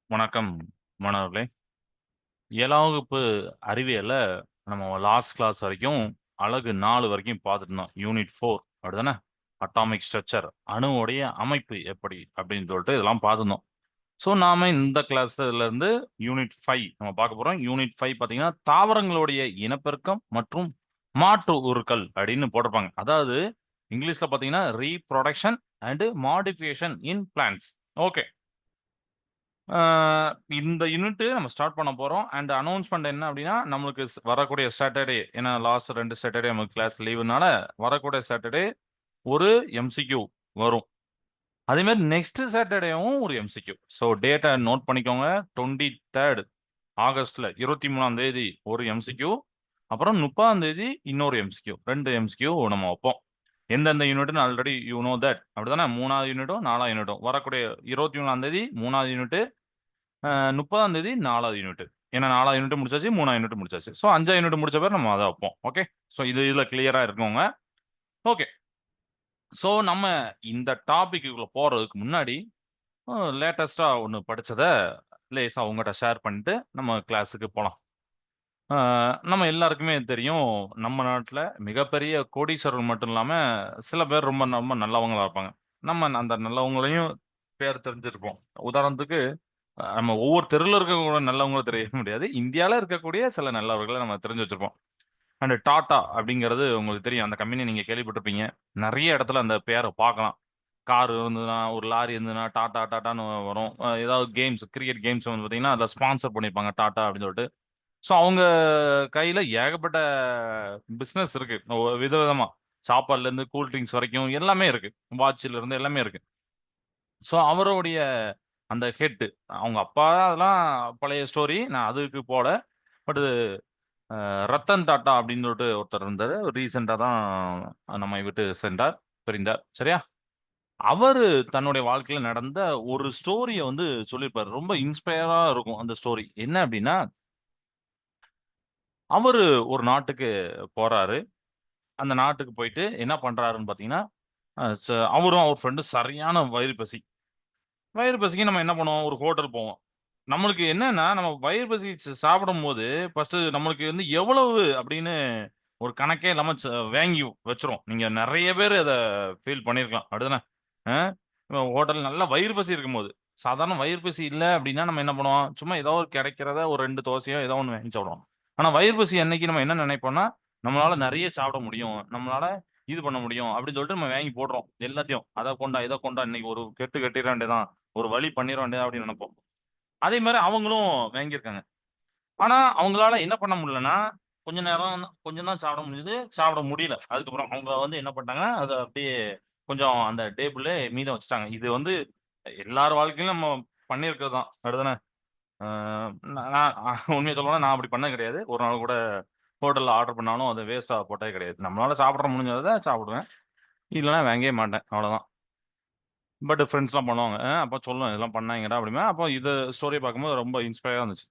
வணக்கம் மாணவர்களே. 7ஆம் வகுப்பு அறிவியல்ல நம்ம லாஸ்ட் கிளாஸ் வரைக்கும் அலகு 4 வரைக்கும் பார்த்துட்டு இருந்தோம். யூனிட் 4 அப்படிதானே? அட்டாமிக் ஸ்ட்ரக்சர் அணுவுடைய அமைப்பு எப்படி அப்படின்னு சொல்லிட்டு இதெல்லாம் பார்த்துருந்தோம். ஸோ நாம இந்த கிளாஸ்ல இருந்து யூனிட் 5 நம்ம பார்க்க போறோம். யூனிட் 5 பார்த்தீங்கன்னா தாவரங்களுடைய இனப்பெருக்கம் மற்றும் மாற்று உருக்கள் அப்படின்னு போட்டிருப்பாங்க. அதாவது இங்கிலீஷ்ல பார்த்தீங்கன்னா reproduction and modification in plants. Okay. ஆ இந்த யூனிட் நம்ம ஸ்டார்ட் பண்ண போறோம். அண்ட் அனௌன்ஸ்மென்ட் என்ன அப்டின்னா, நம்மளுக்கு வரக்கூடிய சாட்டர்டே ஏன்னா லாஸ்ட் 2 சாட்டர்டே நமக்கு கிளாஸ் லீவுனால, வரக்கூடிய சாட்டர்டே ஒரு எம்சிக்யூ வரும். அதே மாரி நெக்ஸ்ட் சாட்டர்டேவும் ஒரு எம்சிக்யூ. ஸோ டேட்ட நோட் பண்ணிக்கோங்க. 23 ஆகஸ்ட்ல 23ஆம் தேதி ஒரு எம்சிக்யூ. அப்புறம் 30ஆம் தேதி இன்னொரு எம்சிக்யூ. 2 எம்சிக்யூ நம்ம வப்போம். எந்தெந்த யூனிட்ன்னு ஆல்ரெடி யூ நோ தட். அப்படிதானே? 3வது யூனிட்டும், 4வது யூனிட்டும். வரக்கூடிய 23ஆம் தேதி 3வது யூனிட் 30ஆம் தேதி 4வது யூனிட். ஏன்னா 4வது யூனிட் முடிச்சாச்சு, 3வது யூனிட் முடிச்சாச்சு. ஸோ 5வது யூனிட் முடிச்ச பிறகு நம்ம அத வைப்போம். ஓகே. ஸோ இதுல கிளியரா இருக்குங்க. ஓகே. ஸோ நம்ம இந்த டாபிக்குள்ள போறதுக்கு முன்னாடி லேட்டஸ்ட்டா ஒண்ணு படிச்சத லேசா உங்கட்ட ஷேர் பண்ணிட்டு நம்ம கிளாஸுக்கு போலாம். அ நம்ம எல்லாருக்குமே தெரியும், நம்ம நாட்ல மிகப்பெரிய கோடீஸ்வரர்கள் மட்டும் இல்லாம, சில பேர் ரொம்ப ரொம்ப நல்லவங்களா இருப்பாங்க. நம்ம அந்த நல்லவங்களையும் பேர் தெரிஞ்சிருப்போம். உதாரணத்துக்கு நம்ம ஒவ்வொரு தெருவுல இருக்கவங்க நல்லவங்கள தெரிய முடியாது. இந்தியால இருக்கக்கூடிய சில நல்லவர்கள நம்ம தெரிஞ்சு வச்சிருப்போம். அண்ட் டாடா அப்படிங்கிறது உங்களுக்கு தெரியும். அந்த கம்பெனி நீங்க கேள்விப்பட்டிருப்பீங்க. நெறைய இடத்துல அந்த பேர பார்க்கலாம். கார் இருந்ததுன்னா, ஒரு லாரி இருந்ததுன்னா, டாடா டாடான்னு வரும். ஏதாவது கேம்ஸ், கிரிக்கெட் கேம்ஸ் வந்து பார்த்தீங்கன்னா, அதில ஸ்பான்சர் பண்ணியிருப்பாங்க டாடா அப்படின்னு சொல்லிட்டு. ஸோ அவங்க கையில ஏகப்பட்ட பிசினஸ் இருக்கு. விதவிதமா. சாப்பாடுலேருந்து கூல் ட்ரிங்க்ஸ் வரைக்கும் எல்லாமே இருக்கு. வாட்ச்ல இருந்து எல்லாமே இருக்கு. ஸோ அவருடைய அந்த ஹெட் அவங்க அப்பா அதெல்லாம் பழைய ஸ்டோரி. நான் அதுக்கு போல. பட் ரத்தன் டாட்டா அப்படின்னு சொல்லிட்டு ஒருத்தர் இருந்தாரு. ரீசென்ட்டா தான் நம்மை விட்டு சென்றார், பிரிந்தார். சரியா? அவரு தன்னுடைய வாழ்க்கையில நடந்த ஒரு ஸ்டோரிய வந்து சொல்லியிருப்பாரு. ரொம்ப இன்ஸ்பயரா இருக்கும் அந்த ஸ்டோரி. என்ன அப்படின்னா, அவரு ஒரு நாட்டுக்கு போறாரு. அந்த நாட்டுக்கு போயிட்டு என்ன பண்றாருன்னு பார்த்தீங்கன்னா, அ ச அவரும் அவர் ஃப்ரெண்டும் சரியான வயிறு பசி. வயிறு பசிக்கு நம்ம என்ன பண்ணுவோம்? ஒரு ஹோட்டல் போவோம். நம்மளுக்கு என்னன்னா, நம்ம வயிறு பசி சாப்பிடும்போது, ஃபர்ஸ்ட்டு நம்மளுக்கு வந்து எவ்வளவு அப்படின்னு ஒரு கணக்கே இல்லாம வாங்கி வச்சுருவோம். நீங்க நெறைய பேரு அத ஃபீல் பண்ணியிருக்கலாம். அப்படிதானே? அ ஹோட்டல்ல நல்லா வயிறு பசி இருக்கும்போது. சாதாரண வயிறு பசி இல்ல அப்படின்னா, நம்ம என்ன பண்ணுவோம்? சும்மா ஏதோ ஒரு கிடைக்கிறத ஒரு 2 தோசையோ ஏதோ ஒண்ணு வாங்கி சாப்பிடுவோம். ஆனா வயிறு பசி அன்னைக்கு நம்ம என்ன நினைப்போம்னா, நம்மளால நெறைய சாப்பிட முடியும். நம்மளால இது பண்ண முடியும் அப்படின்னு சொல்லிட்டு நம்ம வாங்கி போடுறோம். எல்லாத்தையும். அத கொண்டா, இத கொண்டா இன்னைக்கு ஒரு கெட்டு கட்டிற வேண்டியதான். ஒரு வழி பண்ணிற வேண்டியதான் அப்படின்னு நெனைப்போம். அதே மாரி அவங்களும் வாங்கியிருக்காங்க. ஆனா, அவங்களால என்ன பண்ண முடியலன்னா, கொஞ்சம் தான் சாப்பிட முடிஞ்சது. சாப்பிட முடியல. அதுக்கப்புறம் அவங்க வந்து என்ன பண்ணிட்டாங்க, அத அப்படியே கொஞ்சம் அந்த டேபிள்லே மீதம் வச்சுட்டாங்க. இது வந்து எல்லார் வாழ்க்கையிலும் நம்ம பண்ணியிருக்கிறது தான். அப்படிதானே? ஆ நான் நான் உண்மைய சொல்லணும்னா நான் அப்படி பண்ணது கிடையாது. ஒரு நாள் கூட ஹோட்டல்ல ஆர்டர் பண்ணாலும் அத வேஸ்ட்டா போட்டதே கிடையாது. நம்மளால சாப்பிட முடிஞ்சத சாப்பிடுவேன். இல்லன்னா வாங்கவே மாட்டேன். அவ்வளோதான். பட் ஃபிரெண்ட்ஸ்லாம் பண்ணுவாங்க. அப்ப சொல்லுவேன், "இதெல்லாம் பண்ணாங்கடா" அப்படிம்பேன். அப்போ இது ஸ்டோரிய பார்க்கும்போது ரொம்ப இன்ஸ்பயரா இருந்துச்சு.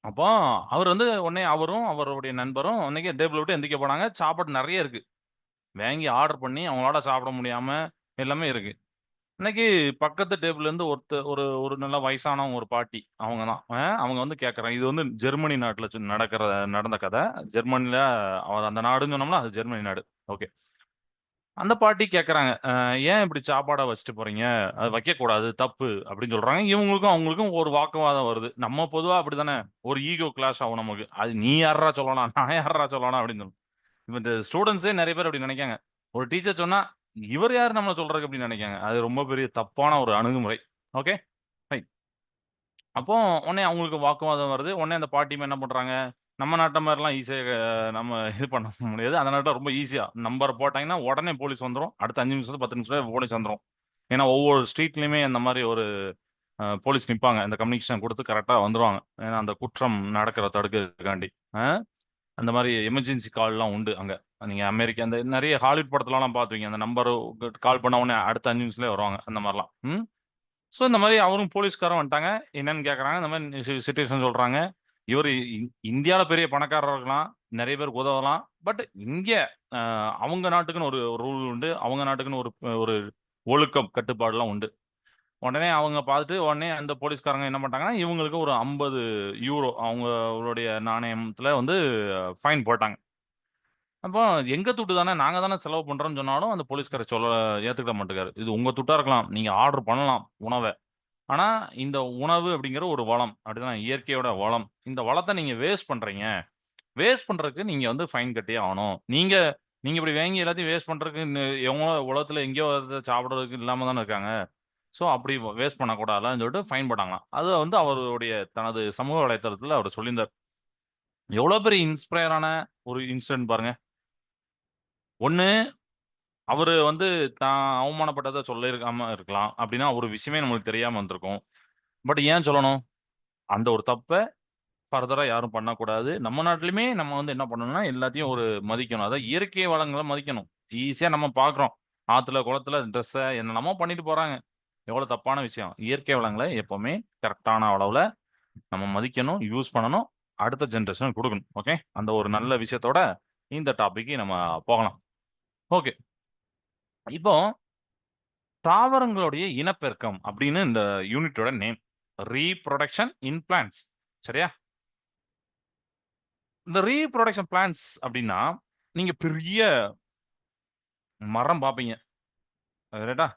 அப்போ அவர் வந்து உடனே அவரும், அவருடைய நண்பரும் அன்னைக்கே டேபிள விட்டு எந்திரிக்க போனாங்க. சாப்பாடு நெறைய இருக்கு. வாங்கி ஆர்டர் பண்ணி அவங்களால சாப்பிட முடியாம எல்லாமே இருக்கு. அன்னைக்கு பக்கத்து டேபிள்லேருந்து ஒரு ஒரு நல்ல வயசானவங்க ஒரு பாட்டி. அவங்க தான். அவங்க வந்து கேட்கறாங்க. இது வந்து ஜெர்மனி நாட்ல நடந்த கதை. ஜெர்மனில அந்த நாடுன்னு சொன்னோம்னா, அது ஜெர்மனி நாடு. ஓகே. அந்த பாட்டி கேட்கறாங்க. "ஏன் இப்படி சாப்பாட வச்சுட்டு போறீங்க? அது வைக்கக்கூடாது. தப்பு." அப்படின்னு சொல்றாங்க. இவங்களுக்கும் அவங்களுக்கும் ஒரு வாக்குவாதம் வருது. நம்ம பொதுவா அப்படித்தானே, ஒரு ஈகோ கிளாஷ் ஆகும் நமக்கு. "அது நீ யார்றா சொல்லணும்? நான் யார்றா சொல்லணும்?" அப்படின்னு சொல்லி. இப்ப இந்த ஸ்டூடண்ட்ஸே நெறைய பேர் அப்படி நெனைக்காங்க. ஒரு டீச்சர் சொன்னா, "இவர் யாரு நம்மள சொல்றதுக்கு?" அப்படின்னு நெனைக்காங்க. அது ரொம்ப பெரிய தப்பான ஒரு அணுகுமுறை. ஓகே. ரைட். அப்போ உடனே அவங்களுக்கு வாக்குவாதம் வருது. உடனே அந்த பாட்டியும் என்ன பண்றாங்க, நம்ம நாட்ட மாரிலாம் ஈஸியா நம்ம இது பண்ண முடியாது. அந்த நாட்ல ரொம்ப ஈஸியா நம்பர் போட்டாங்கன்னா, உடனே போலீஸ் வந்துரும். அடுத்த 5 நிமிஷத்துல 10 நிமிஷத்துல போலீஸ் வந்துரும். ஏன்னா, ஒவ்வொரு ஸ்ட்ரீட்லயுமே அந்த மாரி ஒரு போலீஸ் நிப்பாங்க. அந்த கம்யூனிகேஷன் குடுத்து கரெக்ட்டா வந்துருவாங்க. ஏன்னா, அந்த குற்றம் நடக்கிறத தடுக்கிறதுக்காண்டி. அ அந்த மாரி எமர்ஜென்சி கால்லாம் உண்டு அங்க. நீங்க அமெரிக்கா அந்த நெறைய ஹாலிவுட் படத்துலலாம் பார்த்துருக்கீங்க. அந்த நம்பர் கால் பண்ண உடனே அடுத்த 5 நிமிஷத்திலே வருவாங்க. அந்த மாரிலாம். ம். ஸோ, இந்த மாரி அவரும் போலீஸ்காரன் வந்துட்டாங்க. என்னன்னு கேட்கறாங்க. இந்த மாரி சிட்யூவேஷன் சொல்றாங்க. இவரு இந்தியால பெரிய பணக்காரரா இருக்கலாம். நெறைய பேருக்கு உதவலாம். பட் இங்க அ அவங்க நாட்டுக்குன்னு ஒரு ரூல் உண்டு. அவங்க நாட்டுக்குன்னு ஒரு ஒரு ஒழுக்கம், கட்டுப்பாடுலாம் உண்டு. உடனே அவங்க பார்த்துட்டு, உடனே அந்த போலீஸ்காரங்க என்ன பண்ணிட்டாங்கன்னா, இவங்களுக்கு ஒரு €50 அவங்களுடைய நாணயத்துல வந்து ஃபைன் போட்டாங்க. அப்போ எங்க துட்டு தானே, நாங்க தானே செலவு பண்றோம்ன்னு சொன்னாலும், அந்த போலீஸ்காரர் ஏத்துக்கிட மாட்டேங்கிறாரு. இது உங்க துட்டா இருக்கலாம். நீங்க ஆர்டர் பண்ணலாம் உணவ. ஆனா, இந்த உணவு அப்படிங்கிற ஒரு வளம். அப்படிதானே? இயற்கையோட வளம். இந்த வளத்த நீங்க வேஸ்ட் பண்றீங்க. வேஸ்ட் பண்றதுக்கு நீங்க வந்து ஃபைன் கட்டியே ஆகணும். நீங்க நீங்க இப்படி வாங்கி எல்லாத்தையும் வேஸ்ட் பண்றதுக்கு எவனோ உலகத்துல எங்கேயோ அத சாப்பிடுறதுக்கு இல்லாம தானே இருக்காங்க. ஸோ, அப்படி வேஸ்ட் பண்ணக்கூடாதுன்னு சொல்லிட்டு ஃபைன் போட்டாங்களாம். அத வந்து அவருடைய தனது சமூக வலைதளத்துல அவரு சொல்லியிருந்தார். எவ்வளோ பெரிய இன்ஸ்பயரான ஒரு இன்சிடென்ட் பாருங்க. ஒண்ணு அவரு வந்து தான் அவமானப்பட்டத சொல்லியிருக்காம இருக்கலாம். அப்படின்னா, ஒரு விஷயமே நம்மளுக்கு தெரியாம இருந்திருக்கும். பட் ஏன் சொல்லணும்? அந்த ஒரு தப்ப ஃபர்தரா யாரும் பண்ணக்கூடாது. நம்ம நாட்டிலுமே நம்ம வந்து என்ன பண்ணணும்னா, எல்லாத்தையும் ஒரு மதிக்கணும். அதாவது இயற்கை வளங்கள மதிக்கணும். ஈஸியா நம்ம பார்க்குறோம். ஆத்துல, குளத்துல ட்ரெஸ்ஸ என்னென்னமோ பண்ணிட்டு போறாங்க. எவ்வளோ தப்பான விஷயம். இயற்கை வளங்கள எப்பவுமே கரெக்ட்டான அளவுல நம்ம மதிக்கணும், யூஸ் பண்ணணும். அடுத்த ஜெனரேஷனுக்கு குடுக்கணும். ஓகே. அந்த ஒரு நல்ல விஷயத்தோட இந்த டாபிக்கு நம்ம போகலாம். ஓகே. இப்போ தாவரங்களுடைய இனப்பெருக்கம் அப்படின்னு இந்த யூனிட்டோட நேம். ரீபுரொடக்ஷன் இன் பிளான்ட்ஸ். சரியா? இந்த ரீபுரொடக்ஷன் பிளான்ட்ஸ் அப்படின்னா, நீங்க பெரிய மரம் பார்ப்பீங்க. ரைட்டா?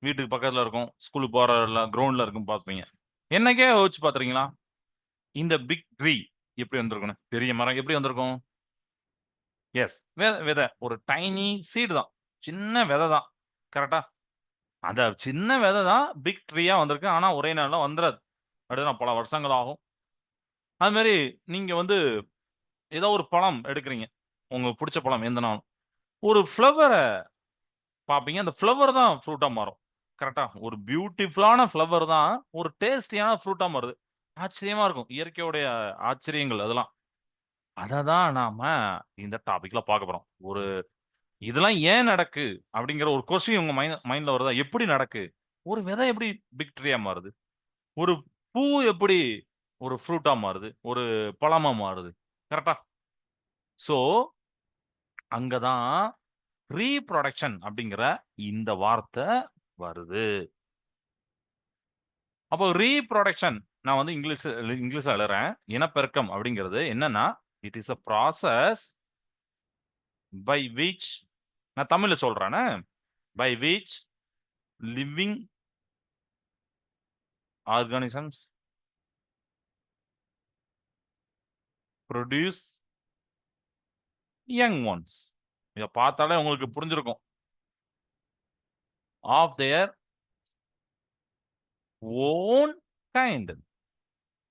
வீட்டுக்கு பக்கத்துல இருக்கும். ஸ்கூலுக்கு போற கிரவுண்ட்ல இருக்கும் பார்ப்பீங்க. என்னைக்கே யோசிச்சு பார்த்துருக்கீங்களா? இந்த பிக் ட்ரீ எப்படி வந்திருக்கும்னு? பெரிய மரம் எப்படி வந்திருக்கும்? எஸ். விதை. ஒரு டைனி சீட் தான். சின்ன விதை தான். கரெக்ட்டா? அந்த சின்ன விதை தான் பிக் ட்ரீயா வந்திருக்கு. ஆனா, ஒரே நாள்ல வந்துராது. அப்படிதான் பல வருஷங்கள் ஆகும். அது மாரி நீங்க வந்து ஏதோ ஒரு பழம் எடுக்குறீங்க. உங்களுக்கு புடிச்ச பழம் எந்தனாலும். ஒரு ஃப்ளவர பார்ப்பீங்க. அந்த ஃப்ளவர் தான் ஃப்ரூட்டா மாறும். கரெக்ட்டா? ஒரு பியூட்டிஃபுல்லான ஃப்ளவர் தான் ஒரு டேஸ்டியான ஃப்ரூட்டா மாறுது. ஆச்சரியமா இருக்கும். இயற்கையுடைய ஆச்சரியங்கள் அதெல்லாம். அத தான் நாம இந்த டாபிக்ல பார்க்க போறோம். இதெல்லாம் ஏன் நடக்கு? அப்படிங்கிற ஒரு கொஸ்டின் உங்க மைண்ட்ல வருதா? எப்படி நடக்கு? ஒரு விதை எப்படி பிக் ட்ரீயா மாறுது? ஒரு பூ எப்படி ஒரு ஃப்ரூட்டா மாறுது? ஒரு பழமா மாறுது? கரெக்ட்டா? சோ, அங்க தான் ரீபுரொடக்ஷன் அப்படிங்கிற இந்த வார்த்தை வருது. அப்போ ரீபுரொடக்ஷன் நான் வந்து இங்கிலீஷ்ல எழுதுறேன். இனப்பெருக்கம் அப்படிங்கிறது என்னன்னா, it is a process by which நான் தமிழ்ல சொல்றேனே. By which living organisms produce young ones. இத பார்த்தாலே உங்களுக்கு புரிஞ்சிருக்கும். Of their own kind.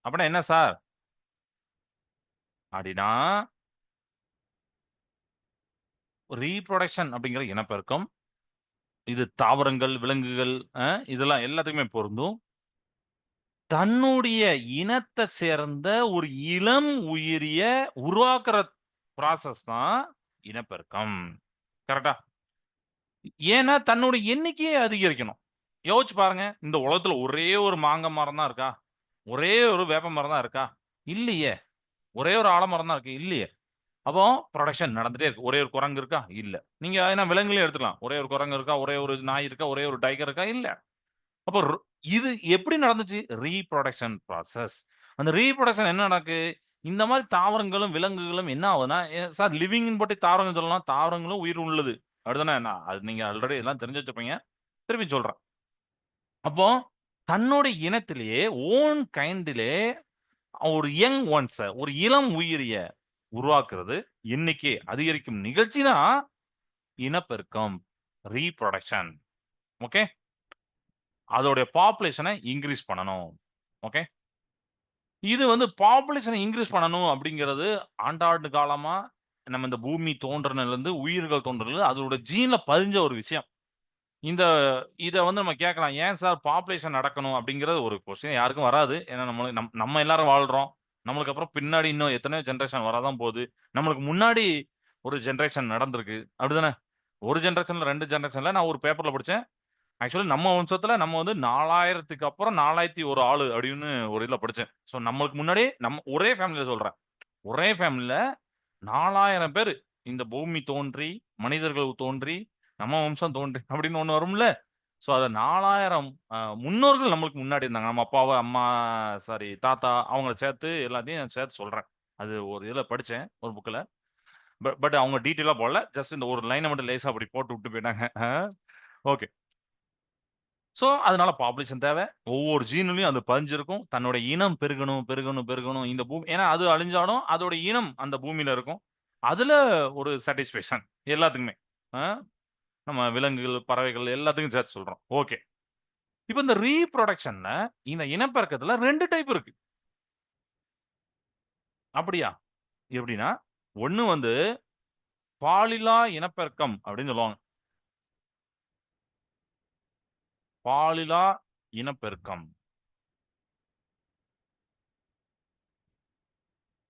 அப்படின்னா என்ன சார்? அப்படின்னா, ரீபுரொடக்ஷன் அப்படிங்கிற இனப்பெருக்கம். இது தாவரங்கள், விலங்குகள் இதெல்லாம் எல்லாத்துக்குமே பொருந்தும். தன்னுடைய இனத்த சேர்ந்த ஒரு இளம் உயிரிய உருவாக்குற ப்ராசஸ் தான் இனப்பெருக்கம். கரெக்ட்டா? ஏன்னா, தன்னோட எண்ணிக்கைய அதிகரிக்கணும். யோசிச்சு பாருங்க. இந்த உலகத்துல ஒரே ஒரு மாங்க மரம் தான் இருக்கா? ஒரே ஒரு வேப்ப மரம் தான் இருக்கா? இல்லையே! ஒரே ஒரு ஆலமரம் தான் இருக்கு. இல்லையே! அப்போ புரொடக்ஷன் நடந்துட்டே இருக்கு. ஒரே ஒரு குரங்கு இருக்கா? இல்ல. நீங்க ஏன்னா விலங்குலயும் எடுத்துக்கலாம். ஒரே ஒரு குரங்கு இருக்கா? ஒரே ஒரு நாய் இருக்கா? ஒரே ஒரு டைகர் இருக்கா? இல்ல. அப்ப இது எப்படி நடந்துச்சு? ரீபுரொடக்ஷன் ப்ராசஸ். அந்த ரீபுரொடக்ஷன் என்ன நடக்கு? இந்த மாரி தாவரங்களும், விலங்குகளும் என்ன ஆகுதுன்னா, சார் லிவிங்ன்னு போட்டு தாவரங்கள் சொல்லலாம். தாவரங்களும் உயிர் உள்ளது. அப்படிதானே? அது நீங்க ஆல்ரெடி எல்லாம் தெரிஞ்சு வச்சிருப்பீங்க. திருப்பி சொல்றேன். அப்போ தன்னோட இனத்திலேயே ஓன் கைண்ட்லே ஒரு யங் ஒன்ஸ ஒரு இளம் உயிரிய உருவாக்குறது, எண்ணிக்கை அதிகரிக்கும் நிகழ்ச்சி தான் இனப்பெருக்கம். ரீபுரொடக்ஷன். ஓகே. அதோடைய பாப்புலேஷன இன்கிரீஸ் பண்ணணும். ஓகே. இது வந்து பாப்புலேஷன இன்கிரீஸ் பண்ணணும் அப்படிங்கிறது ஆண்டாண்டு காலமா நம்ம இந்த பூமி தோன்றுனதுலருந்து, உயிர்கள் தோன்றுனதுல அதோட ஜீன்ல பதிஞ்ச ஒரு விஷயம். இந்த இத வந்து நம்ம கேட்கலாம். ஏன் சார் பாப்புலேஷன் நடக்கணும் அப்படிங்கிறது ஒரு கொஸ்டின் யாருக்கும் வராது. ஏன்னா நம்ம எல்லாரும் வாழ்றோம். நம்மளுக்கு அப்புறம் பின்னாடி இன்னும் எத்தனையோ ஜெனரேஷன் வரதான் போது. நம்மளுக்கு முன்னாடி ஒரு ஜெனரேஷன் நடந்திருக்கு. அப்படிதானே? ஒரு ஜெனரேஷன்ல 2 ஜெனரேஷன்ல நான் ஒரு பேப்பர்ல படிச்சேன். ஆக்சுவலி நம்ம வம்சத்துல நம்ம வந்து 4000க்கு அப்புறம் 4001 ஆளு அப்படின்னு ஒரு இதுல படிச்சேன். ஸோ நம்மளுக்கு முன்னாடி நம்ம ஒரே ஃபேமிலில சொல்றேன். ஒரே ஃபேமிலில 4000 பேரு இந்த பூமி தோன்றி, மனிதர்கள் தோன்றி, நம்ம வம்சம் தோன்றி அப்படின்னு ஒண்ணு வரும்ல. ஸோ அத 4000 முன்னோர்கள் நம்மளுக்கு முன்னாடி இருந்தாங்க. நம்ம அப்பாவ, அம்மா சாரி தாத்தா அவங்கள சேர்த்து எல்லாத்தையும் சேர்த்து சொல்றேன். அது ஒரு இதுல படிச்சேன், ஒரு புக்ல. பட் அவங்க டீட்டெயிலா போடல. ஜஸ்ட் இந்த ஒரு லைன மட்டும் லேசா அப்படி போட்டு விட்டு போயிட்டாங்க. ஓகே. ஸோ அதனால பாப்புலேஷன் தேவை. ஒவ்வொரு ஜீன்லயும் அது பதிஞ்சிருக்கும். தன்னோட இனம் பெருகணும், பெருகணும், பெருகணும். இந்த பூமி ஏன்னா அது அழிஞ்சாலும் அதோட இனம் அந்த பூமியில இருக்கும். அதுல ஒரு சாட்டிஸ்ஃபேக்ஷன் எல்லாத்துக்குமே. அ நம்ம விலங்குகள், பறவைகள் எல்லாத்துக்கும் சேர்த்து சொல்றோம். ஓகே. இப்ப இந்த ரீபுரொடக்ஷன்ல இந்த இனப்பெருக்கத்துல 2 டைப் இருக்கு. அப்படியா? எப்படின்னா, ஒண்ணு வந்து பாலில்லா இனப்பெருக்கம் அப்படின்னு சொல்லுவாங்க. பாலில்லா இனப்பெருக்கம்.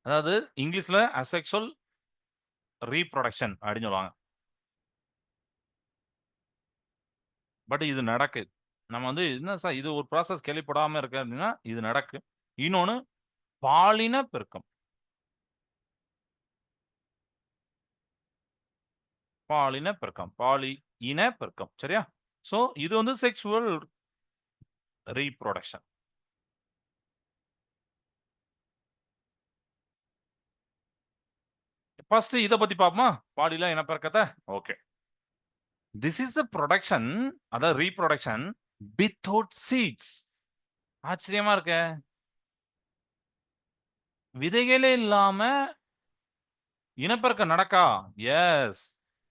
அதாவது இங்கிலீஷ்ல அசெக்சுவல் ரீபுரொடக்ஷன் அப்படின்னு சொல்லுவாங்க. பட் இது நடக்குது. நம்ம வந்து என்ன சார் இது ஒரு ப்ராசஸ் கேள்விப்படாம இருக்கு அப்படின்னா, இது நடக்கு. இன்னொன்னு பாலின பெருக்கம். பாலின பெருக்கம். இன பெருக்கம். சரியா? சோ இது வந்து செக்சுவல் ரீபுரொடக்ஷன். ஃபர்ஸ்ட் இத பத்தி பார்ப்போமா? பாலின இனப்பெருக்கத்த. Okay. This is the production அதாவது ரீபுரொடக்ஷன் வித்தவுட் சீட்ஸ். ஆச்சரியமா இருக்கே! விதைகளே இல்லாம இனப்பெருக்கம் நடக்கா? எஸ்.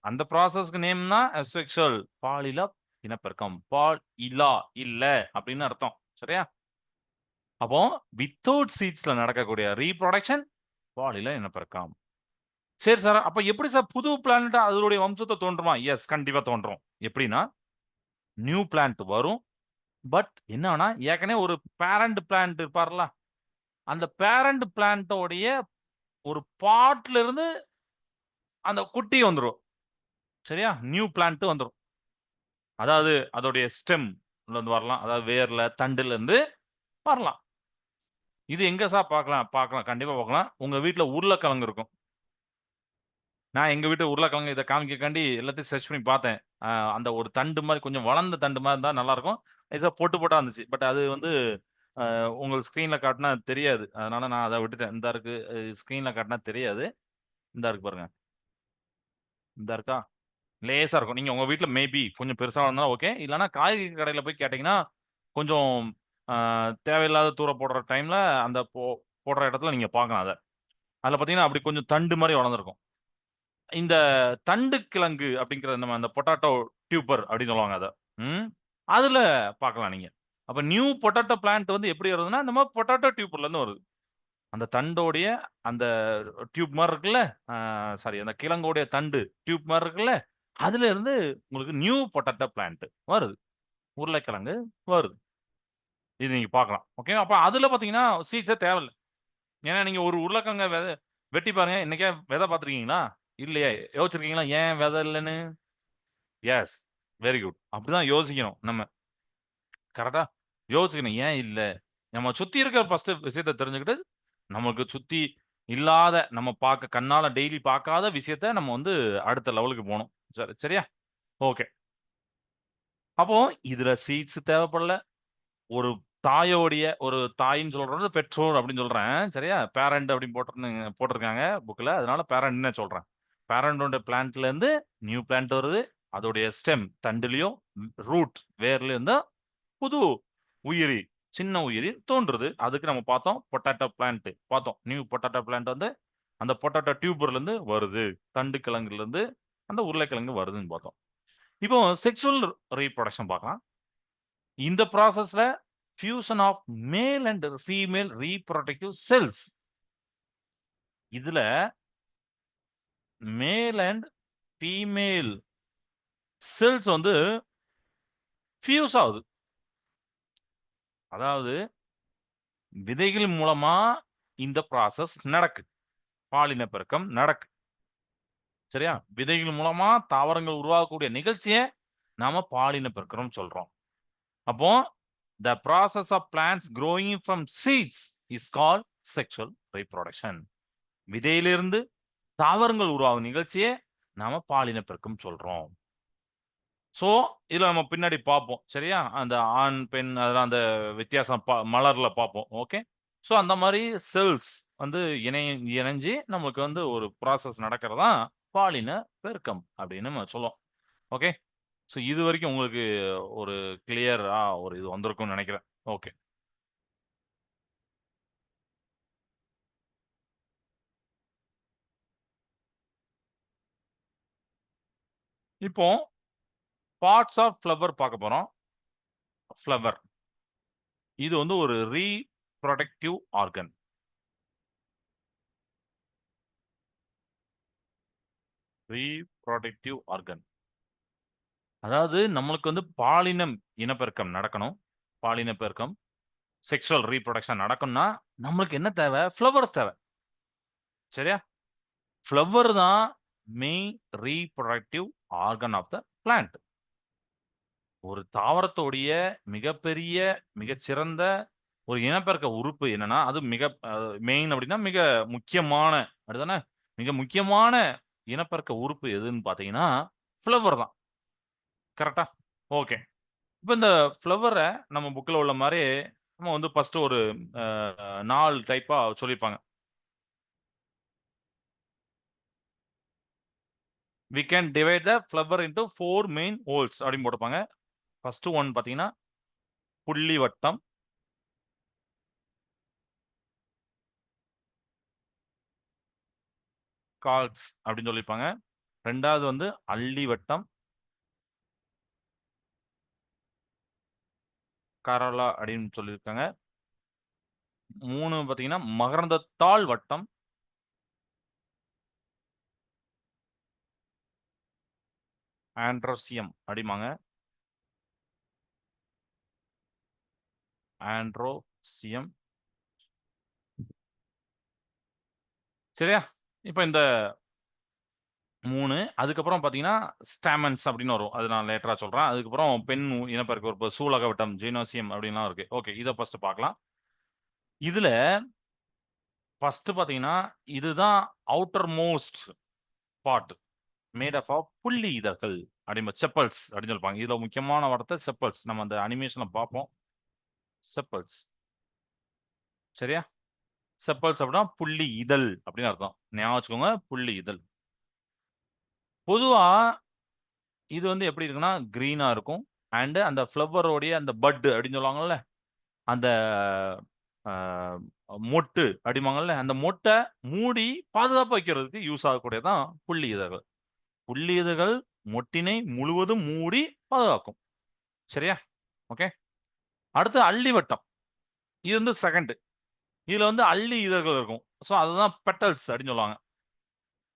அந்த ப்ராசஸ்க்கு நேம் தான் அசெக்சுவல் பாலின இனப்பெருக்கம். பால் இல்லா இல்ல அப்படின்னு அர்த்தம். சரியா? அப்போ வித்தவுட் சீட்ஸ்ல நடக்கக்கூடிய ரீபுரொடக்ஷன் பாலின இனப்பெருக்கம். சரி சார். அப்ப எப்படி சார் புது பிளானட் அதனுடைய வம்சத்த தோன்றுமா? எஸ் கண்டிப்பா தோன்றும். எப்படின்னா, நியூ பிளான்ட் வரும். பட் என்னன்னா, ஏற்கனவே ஒரு பேரண்ட் பிளான்ட் இருப்பார்ல, அந்த பேரண்ட் பிளான்ட்டோடைய ஒரு பார்ட்ல இருந்து அந்த குட்டி வந்துரும். சரியா? நியூ பிளான்ட் வந்துரும். அதாவது அதோடைய ஸ்டெம்ல இருந்து வரலாம். அதாவது வேர்ல, தண்டுல இருந்து வரலாம். இது எங்க சார் பார்க்கலாம்? பார்க்கலாம். கண்டிப்பா பார்க்கலாம். உங்க வீட்ல உருளைக்கிழங்கு இருக்கும். நான் எங்க வீட்டு உருளைக்கிழங்கு இத காமிக்கக்காண்டி எல்லாத்தையும் சர்ச் பண்ணி பார்த்தேன். அந்த ஒரு தண்டு மாரி கொஞ்சம் வளர்ந்த தண்டு மாரி இருந்தா நல்லாருக்கும். லேசா பொட்டு பொட்டா இருந்துச்சு. பட் அது வந்து உங்களுக்கு ஸ்க்ரீன்ல காட்டுனா தெரியாது. அதனால நான் அத விட்டுட்டேன். இந்தா இருக்கு. ஸ்க்ரீன்ல காட்டுனா தெரியாது. இந்தா இருக்கு பாருங்க. இந்தா இருக்கா? லேசா இருக்கும். நீங்க உங்க வீட்ல மேபி கொஞ்சம் பெருசா வளர்ந்தா ஓகே. இல்லன்னா காய்கறி கடையில போய் கேட்டீங்கன்னா, கொஞ்சம் அ தேவையில்லாத தூர போடுற டைம்ல அந்த போடுற இடத்துல நீங்க பார்க்கலாம் அத. அதுல பார்த்தீங்கன்னா, அப்படி கொஞ்சம் தண்டு மாரி வளர்ந்திருக்கும். இந்த தண்டு கிழங்கு அப்படிங்கிற நம்ம அந்த பொட்டாட்டோ டியூபர் அப்படின்னு சொல்லுவாங்க அத. ம். அதுல பார்க்கலாம் நீங்க. அப்ப நியூ பொட்டாட்டோ பிளான்ட் வந்து எப்படி வருதுன்னா, இந்த மாரி பொட்டாட்டோ டியூபர்ல இருந்து வருது. அந்த தண்டோடைய அந்த டியூப் மாரி இருக்குல்ல, சாரி அந்த கிழங்கோடைய தண்டு டியூப் மாரி இருக்குல்ல, அதுல இருந்து உங்களுக்கு நியூ பொட்டாட்டோ பிளான்ட் வருது. உருளைக்கிழங்கு வருது. இது நீங்க பார்க்கலாம். ஓகே. அப்ப அதுல பார்த்தீங்கன்னா, சீட்ஸே தேவையில்ல. ஏன்னா நீங்க ஒரு உருளைக்கிழங்க வெட்டி பாருங்க. என்னைக்கா விதை பார்த்துருக்கீங்களா? இல்லையே. யோசிச்சிருக்கீங்களா? ஏன் விதை இல்லன்னு? எஸ். Very good. அப்படிதான் யோசிக்கணும் நம்ம. கரெக்ட்டா? யோசிக்கணும். ஏன் இல்ல? நம்ம சுத்தி இருக்கிற ஃபர்ஸ்ட் விஷயத்த தெரிஞ்சுக்கிட்டு, நமக்கு சுத்தி இல்லாத, நம்ம கண்ணால டெய்லி பார்க்காத விஷயத்த நம்ம வந்து அடுத்த லெவலுக்கு போணும். சரியா? ஓகே. அப்போ இதுல சீட்ஸ் தேவைப்படல. ஒரு ஒரு தாயின்னு சொல்றது பெற்றோர் அப்படின்னு சொல்றேன். சரியா? பேரண்ட் அப்படின்னு போட்டிருக்காங்க புக்ல. அதனால பேரண்ட்ன்னு சொல்றேன். பேரண்டோட பிளான்ட்ல இருந்து நியூ பிளான்ட் வருது. அதோடைய ஸ்டெம் தண்டுலயும், ரூட் வேர்லயும் தான் புது உயிரி, சின்ன உயிரி தோன்றுது. அதுக்கு நம்ம பார்த்தோம். பொட்டாட்டோ பிளான்ட் பார்த்தோம். நியூ பொட்டாட்டோ பிளான்ட் வந்து அந்த பொட்டாட்டோ டியூபர்ல இருந்து வருது. தண்டு கிழங்குல இருந்து அந்த உருளைக்கிழங்கு வருதுன்னு பார்த்தோம். இப்போ செக்சுவல் ரீபுரொடக்ஷன் பார்க்கலாம். இந்த ப்ராசஸ்ல fusion of male and female reproductive cells. இதுல மேல் அண்ட் ஃபீமேல் செல்ஸ் வந்து ஃபியூஸ் ஆகுது. அதாவது விதைகள் மூலமா இந்த ப்ராசஸ் நடக்குது. பாலின பெருக்கம் நடக்குது. சரியா? விதைகள் மூலமா தாவரங்கள் உருவாகக்கூடிய நிகழ்ச்சிய நாம பாலின பெருக்கம்னு சொல்றோம். அப்போ the process of plants growing from seeds is called sexual reproduction. விதையிலிருந்து தாவரங்கள் உருவாகும் நிகழ்ச்சிய நாம பாலின பெருக்கம் சொல்றோம். ஸோ, இதுல நம்ம பின்னாடி பார்ப்போம். சரியா? அந்த ஆண், பெண் அதெல்லாம் அந்த வித்தியாசம் மலர்ல பார்ப்போம். ஓகே. ஸோ, அந்த மாரி செல்ஸ் வந்து இணைஞ்சு நமக்கு வந்து ஒரு ப்ராசஸ் நடக்கிறது தான் பாலின பெருக்கம் அப்படின்னு நம்ம சொல்லுவோம். ஓகே. ஸோ, இதுவரைக்கும் உங்களுக்கு ஒரு கிளியரா ஒரு இது வந்திருக்கும்னு நெனைக்கிறேன். ஓகே. இப்போ பார்ட்ஸ் ஆஃப் ஃப்ளவர் பார்க்க போறோம். ஃப்ளவர். இது வந்து ஒரு ரீப்ரொடக்டிவ் ஆர்கன். Reproductive organ. அதாவது நம்மளுக்கு வந்து பாலினம் இனப்பெருக்கம் நடக்கணும். பாலின பெருக்கம், செக்சுவல் ரீப்ரொடக்ஷன் நடக்கணும்னா, நம்மளுக்கு என்ன தேவை? ஃப்ளவர்ஸ் தேவை. சரியா? ஃப்ளவர் தான் main reproductive organ of the plant. ஒரு தாவரத்தோடைய மிகப்பெரிய, மிகச்சிறந்த ஒரு இனப்பெருக்க உறுப்பு என்னன்னா, அது மிக மெயின் அப்டின்னா மிக முக்கியமான அப்படிதானே? மிக முக்கியமான இனப்பெருக்க உறுப்பு எதுன்னு பார்த்தீங்கன்னா, ஃப்ளவர் தான். கரெக்ட்டா? ஓகே. இப்ப இந்த ஃப்ளவர நம்ம புக்ல உள்ள மாரி, நம்ம வந்து ஃபர்ஸ்ட்டு ஒரு அ 4 டைப்பா சொல்லியிருப்பாங்க. "We can divide the flower into 4 main whorls" அப்படின்னு போட்டிருப்பாங்க. ஃபர்ஸ்ட்டு ஒன் பார்த்தீங்கன்னா, புள்ளி வட்டம், கால்ஸ் அப்படின்னு சொல்லியிருப்பாங்க. 2வது வந்து அல்லி வட்டம், கரோலா அப்படின்னு சொல்லியிருக்காங்க. 3 பார்த்தீங்கன்னா, மகரந்தத்தாள் வட்டம், ஆண்ட்ரோசியம் அப்படிம்பாங்க. ஆண்ட்ரோசியம். சரியா? இப்ப இந்த 3 அதுக்கப்புறம் பார்த்தீங்கன்னா, ஸ்டாமன்ஸ் அப்படின்னு வரும். அது நான் லேட்டரா சொல்றேன். அதுக்கப்புறம் பெண் இனப்பெருக்க உறுப்பு சூலக வட்டம், ஜினோசியம் அப்படின்லாம் இருக்கு. ஓகே. இத ஃபர்ஸ்ட் பார்க்கலாம். இதுல ஃபர்ஸ்ட் பார்த்தீங்கன்னா, இதுதான் outermost part made of புள்ளி இதழ்கள் அப்படிம்பா செப்பல்ஸ் அப்படின்னு சொல்லிப்பாங்க. இதுல முக்கியமான வார்த்தை செப்பல்ஸ். நம்ம அந்த அனிமேஷன்ல பார்ப்போம். செப்பல்ஸ். சரியா? செப்பல்ஸ் அப்படின்னா புள்ளி இதழ் அப்படின்னு அர்த்தம். ஞாபகம் வச்சுக்கோங்க. புள்ளி இதழ். பொதுவா இது வந்து எப்படி இருக்குன்னா, கிரீனா இருக்கும். அண்ட் அந்த ஃப்ளவரோடைய அந்த பட் அப்படின்னு சொல்லுவாங்கல்ல. அந்த அ மொட்டு அப்படிம்பாங்கல்ல. அந்த மொட்ட மூடி பாதுகாப்பா வைக்கிறதுக்கு யூஸ் ஆகக்கூடியது தான் புள்ளி இதழ்கள். புள்ளி இதழ்கள் மொட்டினை முழுவதும் மூடி பாதுகாக்கும். சரியா? ஓகே. அடுத்து அல்லி வட்டம். இது வந்து 2. இதுல வந்து அல்லி இதழ்கள் இருக்கும். ஸோ அதுதான் பெட்டல்ஸ் அப்படின்னு சொல்லுவாங்க.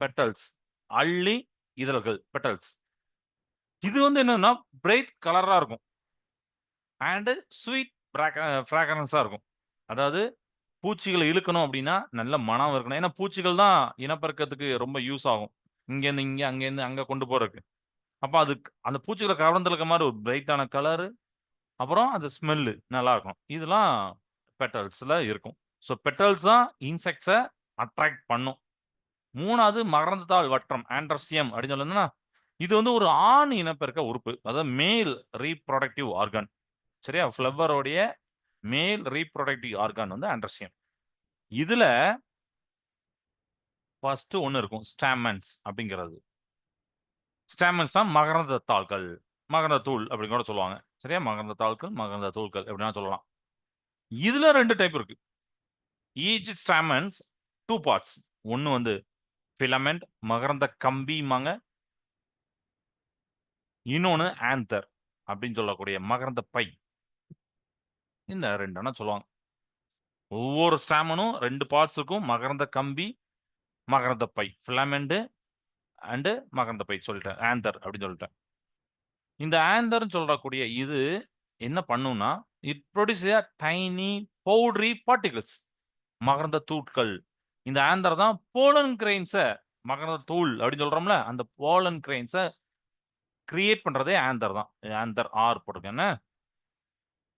பெட்டல்ஸ். அல்லி இதழ்கள். பெட்டல்ஸ். இது வந்து என்னன்னா, பிரைட் கலரா இருக்கும். அண்ட் ஸ்வீட் ஃப்ராக்ரன்ஸா இருக்கும். அதாவது பூச்சிகள இழுக்கணும் அப்டின்னா, நல்ல மணம் இருக்கணும். ஏன்னா, பூச்சிகள் தான் இனப்பெருக்கத்துக்கு ரொம்ப யூஸ் ஆகும். இங்கேருந்து இங்க, அங்கேருந்து அங்க கொண்டு போறதுக்கு. அப்ப அதுக்கு அந்த பூச்சிகள கவர்ந்திழுக்க மாரி ஒரு பிரைட்டான கலரு, அப்புறம் அந்த ஸ்மெல்லு நல்லாருக்கும். இதெல்லாம் பெட்டல்ஸ்ல இருக்கும். ஸோ பெட்டல்ஸ் தான் இன்செக்ட்ஸ அட்ராக்ட் பண்ணும். 3வது மகரந்தத்தாள் வட்டம் ஆண்ட்ரோசியம் அப்டின்னு சொல்லணும்னா, இது வந்து ஒரு ஆண் இனப்பெருக்க உறுப்பு. அதாவது மேல் ரீப்ரொடக்டிவ் ஆர்கன். சரியா? ஃப்ளவரோடைய மேல் ரீப்ரொடக்டிவ் ஆர்கான் வந்து ஆண்ட்ரோசியம். இதுல ஃபர்ஸ்ட் ஒண்ணு இருக்கும். ஸ்டாமன்ஸ் அப்படிங்கிறது. ஸ்டாமன்ஸ்னா மகரந்த தாள்கள். மகரந்த தூள் அப்படின்னு கூட சொல்லுவாங்க. சரியா? மகரந்த தாள்கள், மகரந்த தூள்கள் எப்படினா சொல்லலாம். இதுல 2 டைப் இருக்கு. Each stamens 2 parts. ஒண்ணு வந்து ஃபிலமென்ட் மகரந்த கம்பிம்பாங்க. இன்னொன்னு ஆந்தர் அப்படின்னு சொல்லக்கூடிய மகரந்த பை. இந்த 2 சொல்லுவாங்க. ஒவ்வொரு ஸ்டாமனும் 2 பார்ட்ஸ் இருக்கும். மகரந்த கம்பி, மகரந்த பை. ஃபிலமென்ட் அண்ட் மகரந்த பை சொல்லிட்டேன். ஆந்தர் அப்படின்னு சொல்லிட்டேன். இந்த ஆந்தர்ன்னு சொல்லக்கூடிய இது என்ன பண்ணும்னா, it produce a tiny powdery particles. மகரந்த தூட்கள். இந்த ஆந்தர் தான் போலன் கிரெயின்ஸ மகரந்த தூள் அப்படின்னு சொல்றோம்ல, அந்த போலன் கிரெயின்ஸ கிரியேட் பண்றதே ஆந்தர் தான். ஆந்தர் ஆர் போட்டுருக்கேன் என்ன?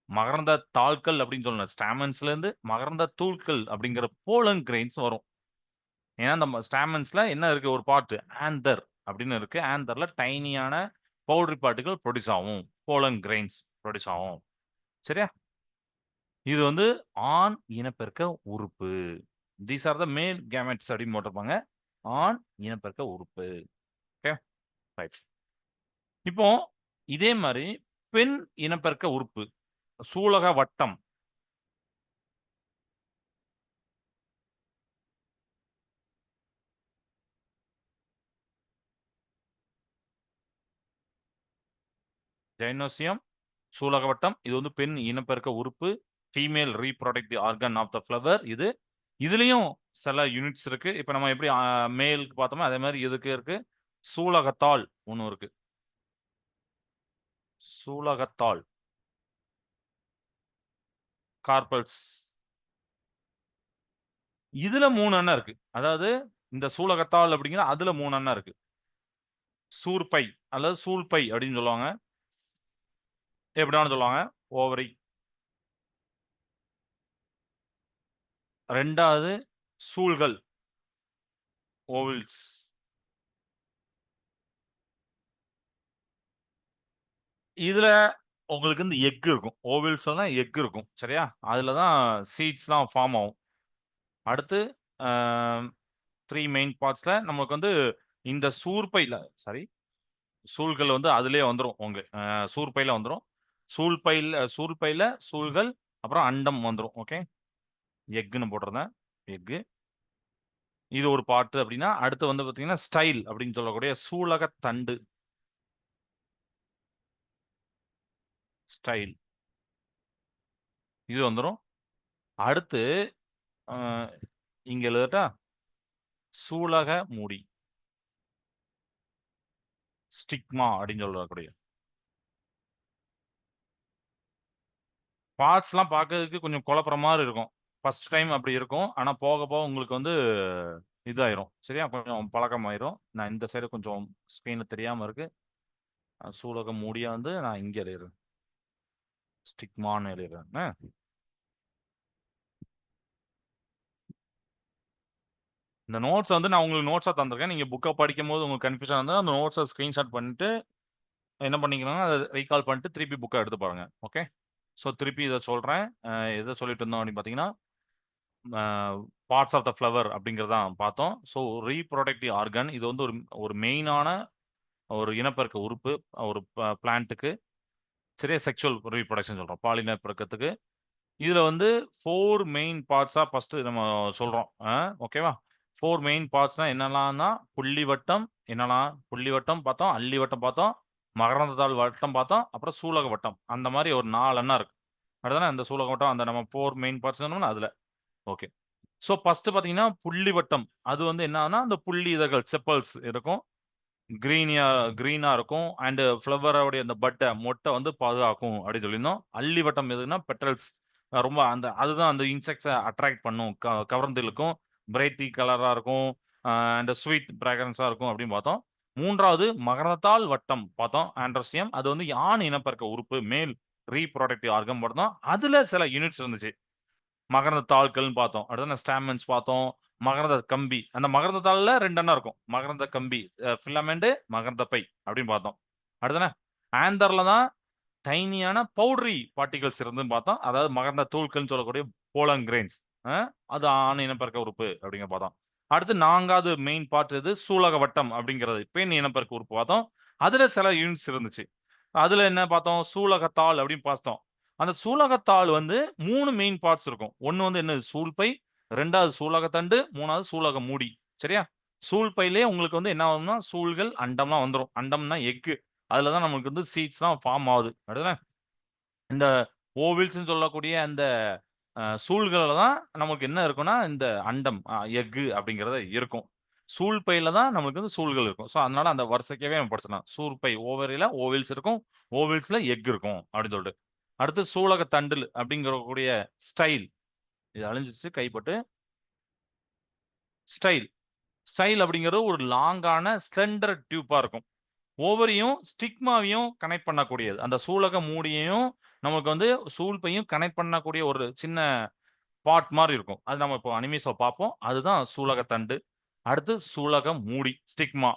மகரந்த தாள்கள் அப்படின்னு சொல்லணும். ஸ்டாமன்ஸ்ல இருந்து மகரந்த தூள்கள் அப்படிங்கிற போலன் கிரெயின்ஸ் வரும். ஏன்னா, நம்ம ஸ்டாமன்ஸ்ல என்ன இருக்கு ஒரு பார்ட் ஆந்தர் அப்படின்னு இருக்கு. ஆந்தர்ல டைனியான பவுடரி பார்ட்டிகல் ப்ரொடியூஸ் ஆகும். போலன் கிரெயின்ஸ் ப்ரொடியூஸ் ஆகும். சரியா? இது வந்து ஆண் இனப்பெருக்க உறுப்பு. தீஸ் ஆர் த மேல் கேமெட்ஸ் அப்படின்னு போட்டிருப்பாங்க. ஆண் இனப்பெருக்க உறுப்பு. Okay, right. இப்போ இதே மாதிரி பெண் இனப்பெருக்க உறுப்பு சூலக வட்டம். ஜைனோசியம், சூலகவட்டம். இது வந்து பெண் இனப்பெருக்க உறுப்பு. Female reproductive organ of the flower இது. இதுலயும் சில யூனிட்ஸ் இருக்கு. இப்ப நம்ம எப்படி மேலுக்கு பார்த்தோமோ அதே மாதிரி இதுக்கு இருக்கு. சூலகத்தாள் ஒண்ணு இருக்கு. சூலகத்தாள், கார்பல்ஸ். இதுல 3 எண்ணம் இருக்கு. அதாவது இந்த சூலகத்தாள் அப்படிங்கிற அதுல 3 எண்ணம் இருக்கு. சூர்ப்பை அல்லது சூல்பை அப்படின்னு சொல்லுவாங்க. எப்படினாலும் சொல்லுவாங்க. ஓவரி. 2வது சூல்கள், ஓவல்ஸ். இதுல உங்களுக்கு வந்து எக் இருக்கும். ஓவல்ஸ்னா எக் இருக்கும். சரியா? அதுல தான் சீட்ஸ்லாம் ஃபார்ம் ஆகும். அடுத்து அ 3 மெயின் பார்ட்ஸ்ல நமக்கு வந்து இந்த சூர்ப்பைல சாரி சூல்கள் வந்து அதிலேயே வந்துரும். உங்க சூர்ப்பையில வந்துரும். சூல்பையில சூல்கள், அப்புறம் அண்டம் வந்துரும். ஓகே. எக்குன்னு போட்டிருந்தேன். எக்கு. இது ஒரு பார்ட் அப்படின்னா, அடுத்து வந்து பார்த்தீங்கன்னா, ஸ்டைல் அப்படின்னு சொல்லக்கூடிய சூலகத்தண்டு. ஸ்டைல். இது வந்துரும். அடுத்து அ இங்க எழுதட்டா? சூலக மூடி. ஸ்டிக்மா அப்படின்னு சொல்லக்கூடிய. பார்ட்ஸ்லாம் பார்க்கறதுக்கு கொஞ்சம் குழப்புற மாரி இருக்கும். ஃபர்ஸ்ட் டைம் அப்படி இருக்கும். ஆனா போக, போக உங்களுக்கு வந்து இதாயிரும். சரியா? கொஞ்சம் பழக்கமாயிரும். நான் இந்த சைடு கொஞ்சம் ஸ்க்ரீன்ல தெரியாம இருக்கு. சூலக மூடிய வந்து நான் இங்க எழுதிறேன். ஸ்டிக்மான்னு எழுதிறேன். இந்த நோட்ஸ் வந்து நான் உங்களுக்கு நோட்ஸா தந்திருக்கேன். நீங்க புக்க படிக்கும்போது உங்களுக்கு கன்ஃப்யூஷனா இருந்தா அந்த நோட்ஸ ஸ்கிரீன்ஷாட் பண்ணிட்டு என்ன பண்ணிக்கணும்னா, அத ரீகால் பண்ணிட்டு திருப்பி புக்க எடுத்து பாருங்க. ஓகே. ஸோ திருப்பி இத சொல்றேன். எத சொல்லிட்டு இருந்தோம் அப்படின்னு பார்த்தீங்கன்னா, அ பார்ட்ஸ் ஆஃப் த ஃப்ளவர் அப்படிங்கிறத தான் பார்த்தோம். ஸோ ரீப்ரொடக்டிவ் ஆர்கன் இது வந்து ஒரு ஒரு மெயினான ஒரு இனப்பெருக்க உறுப்பு. ஒரு பிளான்ட்க்கு. சரியா? செக்சுவல் ரீப்ரொடக்ஷன் சொல்றோம். பால் இனப்பெருக்கத்துக்கு. இதுல வந்து 4 மெயின் பார்ட்ஸா ஃபர்ஸ்ட் நம்ம சொல்றோம். ஓகேவா? 4 மெயின் பார்ட்ஸ்னா என்னலான்னா, புள்ளிவட்டம் என்னலாம்? புள்ளிவட்டம் பார்த்தோம், அல்லிவட்டம் பார்த்தோம், மகரந்தத்தாள் வட்டம் பார்த்தோம், அப்புறம் சூலக வட்டம். அந்த மாரி ஒரு 4 எண்ணம் இருக்கு. அப்படிதானே? அந்த சூலக வட்டம் அந்த நம்ம 4 மெயின் பார்ட்ஸ் சொன்னோம்ல அதுல. ஓகே. ஸோ ஃபர்ஸ்ட் பார்த்தீங்கன்னா, புள்ளிவட்டம். அது வந்து என்னான்னா, அந்த புள்ளி இதழ்கள் செப்பல்ஸ் இருக்கும். கிரீனியா கிரீனா இருக்கும். அண்ட் ஃப்ளவரோடைய அந்த மொட்ட வந்து பாதுகாக்கும் அப்படின்னு சொல்லியிருந்தோம். அல்லி வட்டம் எதுன்னா பெட்டல்ஸ் ரொம்ப அந்த அதுதான் அந்த இன்செக்ட்ஸ அட்ராக்ட் பண்ணும். கவர்ந்து இழுக்கும். பிரைட்டி கலரா இருக்கும். அண்ட் ஸ்வீட் ஃபிராக்ரன்ஸா இருக்கும் அப்படின்னு பார்த்தோம். 3வது மகரந்தாள் வட்டம் பார்த்தோம். ஆண்ட்ரோசியம். அது வந்து ஆண் இனப்பெருக்க உறுப்பு. மேல் ரீப்ரொடக்டிவ் ஆர்கன் பார்த்தோம். அதுல சில யூனிட்ஸ் இருந்துச்சு. மகரந்த தாள்கள்ன்னு பார்த்தோம். அடுத்து ஸ்டாமென்ஸ் பார்த்தோம். மகரந்த கம்பி. அந்த மகரந்த தாள்ல 2 எண்ணம் இருக்கும். மகரந்த கம்பி, ஃபிலமெண்ட், மகரந்த பை அப்படின்னு பார்த்தோம். அடுத்தது ஆந்தர்ல தான் டைனியான பவுடரி பார்ட்டிகல்ஸ் இருந்துன்னு பார்த்தோம். அதாவது மகரந்த தூள்கள்ன்னு சொல்லக்கூடிய போலன் கிரெயின்ஸ். அ அது ஆண் இனப்பெருக்க உறுப்பு அப்படிங்கிற பார்த்தோம். அடுத்து 4வது மெயின் பார்ட் எது? சூலக வட்டம் அப்படிங்கிறது. பெண் இனப்பெருக்க உறுப்பு பார்த்தோம். அதுல சில யூனிட்ஸ் இருந்துச்சு. அதுல என்ன பார்த்தோம்? சூலகத்தாள் அப்படின்னு பார்த்தோம். அந்த சூலகத்தாள் வந்து 3 மெயின் பார்ட்ஸ் இருக்கும். ஒண்ணு வந்து என்னது? சூல்பை, 2வது சூலகத்தண்டு, 3வது சூலக மூடி. சரியா? சூல்பையிலேயே உங்களுக்கு வந்து என்ன ஆகும்னா, சூல்கள், அண்டம்லாம் வந்துரும். அண்டம்னா எக்கு. அதுல தான் நமக்கு வந்து சீட்ஸ்லாம் ஃபார்ம் ஆகுது. அப்படிதானே? இந்த ஓவில்ஸ்ன்னு சொல்லக்கூடிய அந்த சூல்கள்ல தான் நமக்கு என்ன இருக்கும்னா, இந்த அண்டம் எக்கு அப்படிங்கிறது இருக்கும். சூல்பையில தான் நமக்கு வந்து சூல்கள் இருக்கும். ஸோ, அதனால அந்த வரிசைக்கவே நம்ம படிச்சிடலாம். சூல்பை ஓவரியில ஓவல்ஸ் இருக்கும். ஓவல்ஸ்ல எக் இருக்கும் அப்படின்னு சொல்லிட்டு. அடுத்து சூலக தண்டில் அப்படிங்கக்கூடிய ஸ்டைல். இது அழிஞ்சிச்சு கைப்பட்டு. ஸ்டைல். ஸ்டைல் அப்படிங்கிறது ஒரு லாங்கான ஸ்லெண்டர் டியூப்பா இருக்கும். ஓவரியும், ஸ்டிக்மாவையும் கனெக்ட் பண்ணக்கூடியது. அந்த சூலக மூடியையும், நமக்கு வந்து சூல்பையும் கனெக்ட் பண்ணக்கூடிய ஒரு சின்ன பாட் மாரி இருக்கும். அது நம்ம இப்போ அனிமீஸ்ல பார்ப்போம். அதுதான் சூலக தண்டு. அடுத்து சூலக மூடி, ஸ்டிக்மா.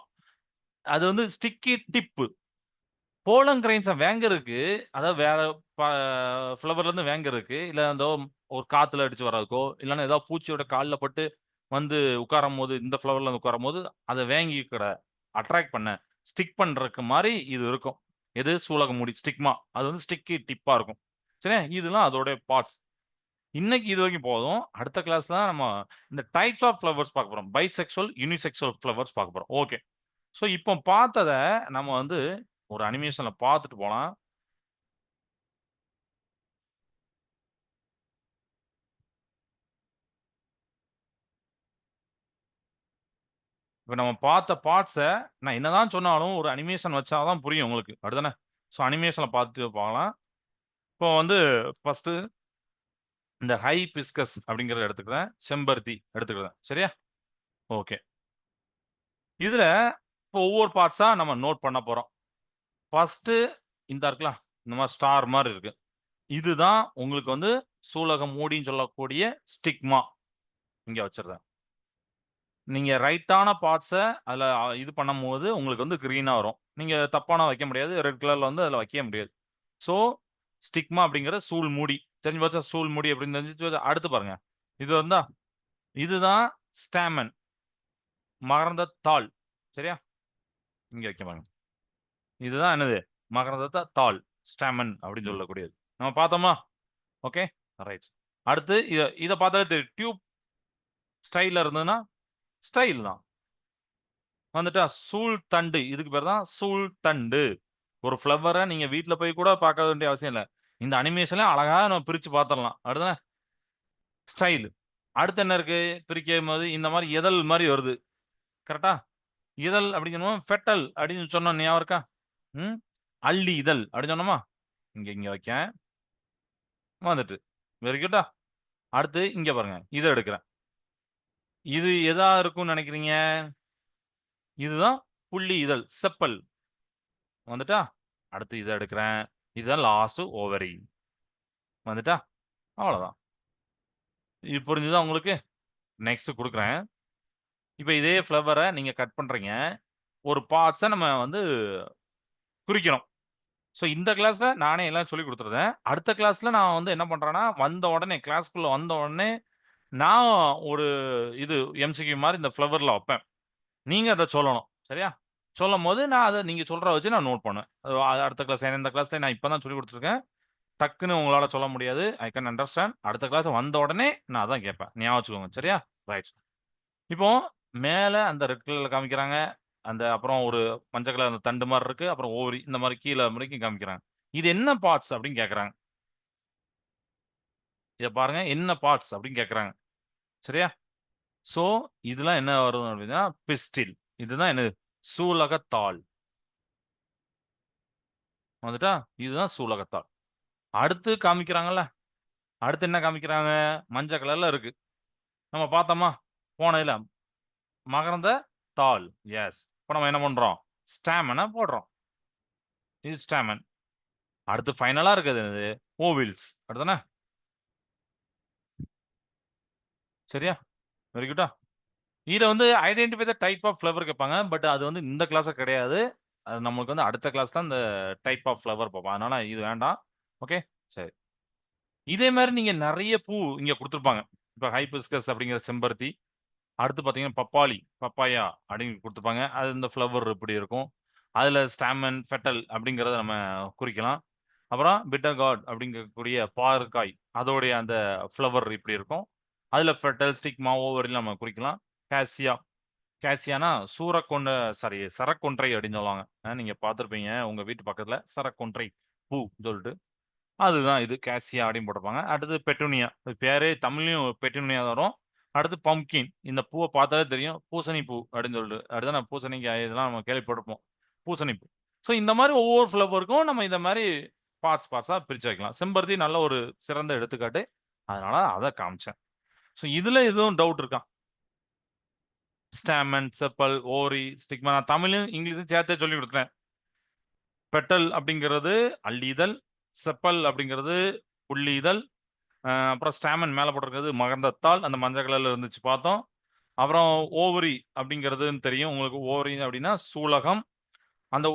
அது வந்து ஸ்டிக்கி டிப்பு. போலன் கிரைன்ஸ வேங்கருக்கு, அதாவது வேற ப ஃப்ளவர்லேருந்து வேங்கருக்கு, இல்ல அந்த ஒரு காத்துல அடிச்சு வர்றதுக்கோ, இல்லன்னா ஏதாவது பூச்சியோட கால்ல பட்டு வந்து உட்காரும்போது, இந்த ஃப்ளவர்ல வந்து உட்காரும்போது, அத வேங்கிக்கிட அட்ராக்ட் பண்ண, ஸ்டிக் பண்றதுக்கு மாரி இது இருக்கும். எது? சூலக மூடி, ஸ்டிக்மா. அது வந்து ஸ்டிக்கி டிப்பா இருக்கும். சரியா? இதெல்லாம் அதோட பார்ட்ஸ். இன்னைக்கு இது வரைக்கும் போதும். அடுத்த கிளாஸ்ல தான் நம்ம இந்த டைப்ஸ் ஆஃப் ஃப்ளவர்ஸ் பார்க்க போறோம். பைசெக்சுவல், யூனிசெக்சுவல் ஃப்ளவர்ஸ் பார்க்க போறோம். ஓகே. ஸோ இப்போ பார்த்தத நம்ம வந்து ஒரு அனிமேஷன்ல பார்த்துட்டு போலாம். இப்ப நம்ம பார்த்த பார்ட்ஸ நான் என்னதான் சொன்னாலும் ஒரு அனிமேஷன் வச்சா தான் புரியும் உங்களுக்கு. அப்படிதானே? ஸோ அனிமேஷன்ல பார்த்துட்டு போகலாம். இப்போ வந்து ஃபர்ஸ்ட்டு இந்த ஹைபிஸ்கஸ் அப்படிங்கிறத எடுத்துக்கிறேன். செம்பருத்தி எடுத்துக்கிறேன். சரியா? ஓகே. இதுல இப்போ ஒவ்வொரு பார்ட்ஸா நம்ம நோட் பண்ண போறோம். ஃபர்ஸ்ட்டு இந்த இருக்குல்ல, இந்த மாரி ஸ்டார் மாரி இருக்கு. இதுதான் உங்களுக்கு வந்து சூலக மூடின்னு சொல்லக்கூடிய ஸ்டிக்மா. இங்க வச்சுர்றேன். நீங்க ரைட்டான பார்ட்ஸ அதுல இது பண்ணும்போது உங்களுக்கு வந்து கிரீனா வரும். நீங்க தப்பான வைக்க முடியாது. ரெட் கலர்ல வந்து அதுல வைக்கவே முடியாது. ஸோ, ஸ்டிக்மா அப்படிங்கிற சூல் மூடி. தெரிஞ்சு போச்சா? சூல் மூடி அப்படின்னு தெரிஞ்சு போச்சா? அடுத்து பாருங்க. இது வந்தா இதுதான் ஸ்டாமன். மகரந்தத் தாள். சரியா? இங்க வைக்க பாருங்க. இதுதான் என்னது? மகரந்தத்த தாள். ஸ்டாமன் அப்படின்னு சொல்லக்கூடியது. நம்ம பார்த்தோமா? ஓகே. ரைட். அடுத்து இத இத பார்த்தாலே தெரியும். டியூப் ஸ்டைல்ல இருந்ததுன்னா, ஸ்டைல் தான். வந்துட்டா சூல் தண்டு. இதுக்கு பேர் தான் சூல் தண்டு. ஒரு ஃப்ளவர நீங்க வீட்ல போய் கூட பார்க்க வேண்டிய அவசியம் இல்ல. இந்த அனிமேஷன்ல அழகா நம்ம பிரிச்சு பார்த்துரலாம். அப்படிதானே? ஸ்டைல். அடுத்து என்ன இருக்கு? பிரிக்கும்போது இந்த மாரி இதழ் மாரி வருது. கரெக்ட்டா? இதழ் அப்படின்னு சொன்னோம். ஃபெட்டல் அப்படின்னு சொன்னோம் ஞாபகம் இருக்கா? ம். அல்லி இதழ் அப்படின்னு சொன்னோமா? இங்க இங்க வைக்கேன். வந்துட்டு. வெரி குட்டா? அடுத்து இங்க பாருங்க. இத எடுக்கிறேன். இது எதா இருக்கும்னு நெனைக்கிறீங்க? இதுதான் புள்ளி இதழ். செப்பல். வந்துட்டா? அடுத்து இத எடுக்கிறேன். இதுதான் லாஸ்ட் ஓவரி. வந்துட்டா? அவ்வளோதான். இது புரிஞ்சுதா உங்களுக்கு? நெக்ஸ்ட் குடுக்குறேன். இப்ப இதே ஃப்ளவர நீங்க கட் பண்றீங்க. ஒரு பார்ட்ஸ நம்ம வந்து குறிக்கிறோம். ஸோ இந்த கிளாஸ்ல நானே எல்லாம் சொல்லிக் குடுத்துருந்தேன். அடுத்த கிளாஸ்ல நான் வந்து என்ன பண்றேன்னா, வந்த உடனே கிளாஸ்க்குள்ள வந்த உடனே, நான் ஒரு இது எம்சிக்யூ மாரி இந்த ஃப்ளவர்ல வப்பேன். நீங்க அத சொல்லணும். சரியா? சொல்லும்போது நான் அத நீங்க சொல்றத வச்சு நான் நோட் பண்ணுவேன். அடுத்த கிளாஸ் ஏன்னா இந்த கிளாஸ்ல நான் இப்ப தான் சொல்லிக் குடுத்துருக்கேன். டக்குன்னு உங்களால சொல்ல முடியாது. I can understand. அடுத்த கிளாஸ் வந்த உடனே நான் அதான் கேட்பேன். ஞாபகம் வச்சுக்கோங்க. சரியா? ரைட். இப்போ மேல அந்த ரெட் கலர்ல காமிக்கிறாங்க. அந்த அப்புறம் ஒரு மஞ்ச கலர் அந்த தண்டு மாரி இருக்கு. அப்புறம் ஓவரி இந்த மாரி கீழ வரைக்கும் காமிக்கிறாங்க. இது என்ன பார்ட்ஸ் அப்படின்னு கேட்கறாங்க. இத பாருங்க என்ன பார்ட்ஸ் அப்படின்னு கேட்கறாங்க. சரியா? சோ இதெல்லாம் என்ன வரும் அப்படின்னா, பிஸ்டில். இதுதான் என்னது? சூலகத்தாள். வந்துட்டா? இதுதான் சூலகத்தாள். அடுத்து காமிக்கிறாங்கல்ல. அடுத்து என்ன காமிக்கிறாங்க? மஞ்ச கலர்ல இருக்கு. நம்ம பார்த்தோமா? போன இதுல. மகரந்த தாள். எஸ். இப்ப நம்ம என்ன பண்றோம்? ஸ்டாமன போடுறோம். இது ஸ்டாமன். அடுத்து ஃபைனலா இருக்கிறது என்னது? ஓவில்ஸ். அப்படிதானே? சரியா? வெரி குட்டா? இதுல வந்து identify the type of flower கேட்பாங்க. பட் அது வந்து இந்த கிளாஸ்ல கிடையாது. அது நமக்கு வந்து அடுத்த கிளாஸ் தான் இந்த டைப் ஆஃப் ஃப்ளவர் பார்ப்போம். அதனால இது வேண்டாம். ஓகே. சரி. இதே மாரி நீங்க நெறைய பூ இங்க குடுத்திருப்பாங்க. இப்ப ஹைபிஸ்கஸ் அப்படிங்கிற செம்பருத்தி. அடுத்து பார்த்தீங்கன்னா, பப்பாளி, பப்பாயா அப்படின்னு குடுத்துருப்பாங்க. அது இந்த ஃப்ளவர் இப்படி இருக்கும். அதுல ஸ்டாமன், பெட்டல் அப்படிங்கிறத நம்ம குறிக்கலாம். அப்புறம் பிட்டர் கார்ட் அப்படிங்கக்கூடிய பாகற்காய், அதோடைய அந்த ஃப்ளவர் இப்படி இருக்கும். அதுல பெட்டல், ஸ்டிக்மா, ஓவரிலாம் நம்ம குறிக்கலாம். காசியா, காசியானா சரக்கொன்றை அப்படின்னு சொல்லுவாங்க. நீங்க பார்த்திருப்பீங்க உங்க வீட்டு பக்கத்துல சரக்கொன்றை பூ சொல்லிட்டு. அதுதான் இது காசியா அப்படின்னு போட்டிருப்பாங்க. அடுத்து பெட்டூனியா. இது பேரே தமிழ்லயும் பெட்டூனியா தான் வரும். அடுத்து பம்ப்கின். இந்த பூவ பார்த்தாலே தெரியும். பூசணி பூ அப்படின்னு சொல்லிட்டு. அப்படிதானே பூசணிக்காய் இதெல்லாம் நம்ம கேள்விப்பட்டிருப்போம். பூசணி பூ. ஸோ இந்த மாரி ஒவ்வொரு ஃப்ளவருக்கும் நம்ம இந்த மாரி பார்ட்ஸா பிரிச்சு வைக்கலாம். செம்பருத்தி நல்ல ஒரு சிறந்த எடுத்துக்காட்டு. அதனால அத காமிச்சேன். ஸோ இதுல எதுவும் டவுட் இருக்கா? ஸ்டாமன், செப்பல், ஓரி, ஸ்டிக்மா நான் தமிழும், இங்கிலீஷும் சேர்த்தே சொல்லிக் குடுத்துட்டேன். பெட்டல் அப்படிங்கிறது அல்லி இதழ். செப்பல் அப்படிங்கிறது புள்ளி இதழ். அப்புறம் ஸ்டாமன் மேல போட்டிருக்கிறது மகரந்தத்தாள். அந்த மஞ்சள் கலர்ல இருந்துச்சு பார்த்தோம். அப்புறம் ஓவரி அப்படிங்கிறதுன்னு தெரியும். உங்களுக்கு ஓவரி அப்படின்னா சூலகம். அந்த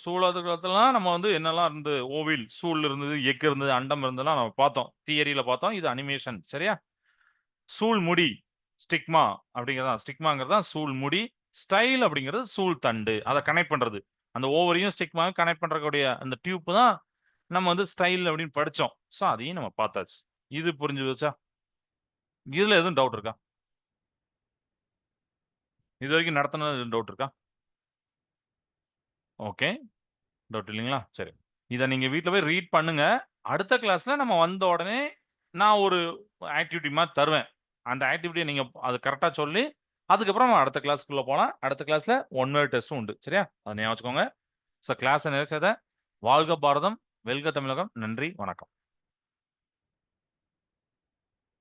சூழதுலலாம் நம்ம வந்து என்னலாம் இருந்தது, ஓவில், சூழ் இருந்தது, எக் இருந்தது, அண்டம் இருந்ததெல்லாம் நம்ம பார்த்தோம். தியரில பார்த்தோம். இது அனிமேஷன். சரியா? சூழ் முடி, ஸ்டிக்மா அப்படிங்கிறது தான். ஸ்டிக்மாங்கிறது தான் சூழ் முடி. ஸ்டைல் அப்படிங்கிறது சூழ் தண்டு. அத கனெக்ட் பண்றது. அந்த ஓவரையும் ஸ்டிக்மாவையும் கனெக்ட் பண்றக்கூடிய அந்த டியூப் தான் நம்ம வந்து ஸ்டைல் அப்படின்னு படிச்சோம். ஸோ அதையும் நம்ம பார்த்தாச்சு. இது புரிஞ்சு போச்சா? இதுல எதுவும் டவுட் இருக்கா? இதுவரைக்கும் நடத்துனதுல எதுவும் டவுட் இருக்கா? ஓகே. டவுட் இல்லைங்களா? சரி. இத நீங்க வீட்ல போய் ரீட் பண்ணுங்க. அடுத்த கிளாஸ்ல நம்ம வந்த உடனே நான் ஒரு ஆக்டிவிட்டி மாரி தருவேன். அந்த ஆக்டிவிட்டிய நீங்க அது கரெக்ட்டா சொல்லி, அதுக்கப்புறம் நம்ம அடுத்த கிளாஸ்க்குள்ள போலாம். அடுத்த கிளாஸ்ல ஒன் வேர்ட் டெஸ்டும் உண்டு. சரியா? அத ஞாபகம் வச்சுக்கோங்க. ஸோ கிளாஸ நிறைச்சத வாழ்க பாரதம், வெல்க தமிழகம். நன்றி, வணக்கம்.